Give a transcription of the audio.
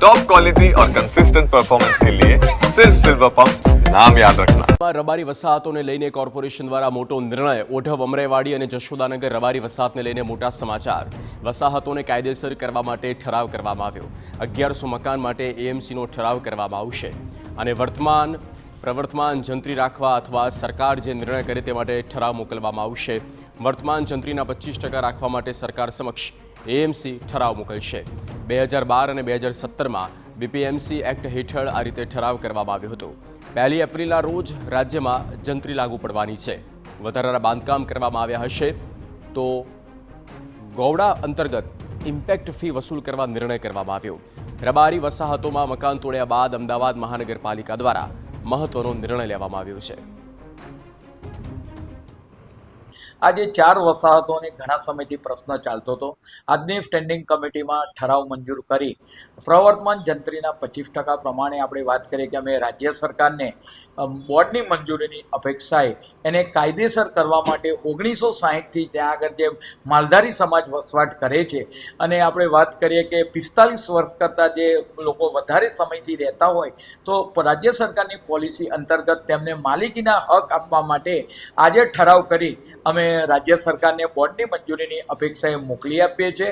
Top quality और consistent performance के लिए सिर्फ सिल्वर पंप नाम याद रखना। રબારી વસાહતોને લઈને કોર્પોરેશન દ્વારા મોટો નિર્ણય। ઓઢવ, અમરાઈવાડી અને જશોદાનગર રબારી વસાહતને લઈને મોટા સમાચાર। વસાહતોને કાયદેસર કરવા માટે ઠરાવ કરવામાં આવ્યો। 1100 મકાન માટે એએમસીનો ઠરાવ કરવામાં આવશે અને પ્રવર્તમાન જંત્રી રાખવા અથવા સરકાર જે નિર્ણય કરે તે માટે ઠરાવ મોકલવામાં આવશે। વર્તમાન જંત્રીના 25% રાખવા માટે સરકાર સમક્ષ એએમસી ઠરાવ મોકલશે। 2012 અને 2017માં બીપીએમસી એક્ટ હેઠળ આ રીતે ઠરાવ કરવામાં આવ્યો હતો। 1 એપ્રિલના રોજ રાજ્યમાં જંત્રી લાગુ પડવાની છે। વધારાના બાંધકામ કરવામાં આવ્યા હશે તો ગૌડા અંતર્ગત ઇમ્પેક્ટ ફી વસૂલ કરવા નિર્ણય કરવામાં આવ્યો। રબારી વસાહતોમાં મકાન તોડ્યા બાદ અમદાવાદ મહાનગરપાલિકા દ્વારા મહત્વનો નિર્ણય લેવામાં આવ્યો છે। આજે 4 વસાહતોને ઘણા સમયથી પ્રશ્ન ચાલતો હતો। આજની સ્ટેન્ડિંગ કમિટીમાં ઠરાવ મંજૂર કરી પ્રવર્તમાન જંત્રીના 25% પ્રમાણે આપણે વાત કરીએ કે અમે રાજ્ય સરકારને બોર્ડની મંજૂરીની અપેક્ષાએ એને કાયદેસર કરવા માટે 1960થી ત્યાં આગળ જે માલધારી સમાજ વસવાટ કરે છે અને આપણે વાત કરીએ કે 45 વર્ષ કરતાં જે લોકો વધારે સમયથી રહેતા હોય તો રાજ્ય સરકારની પોલિસી અંતર્ગત તેમને માલિકીના હક આપવા માટે આજે ઠરાવ કરી અમે રાજ્ય સરકારને બોર્ડની મંજૂરીની અપેક્ષાએ મોકલી આપીએ છીએ।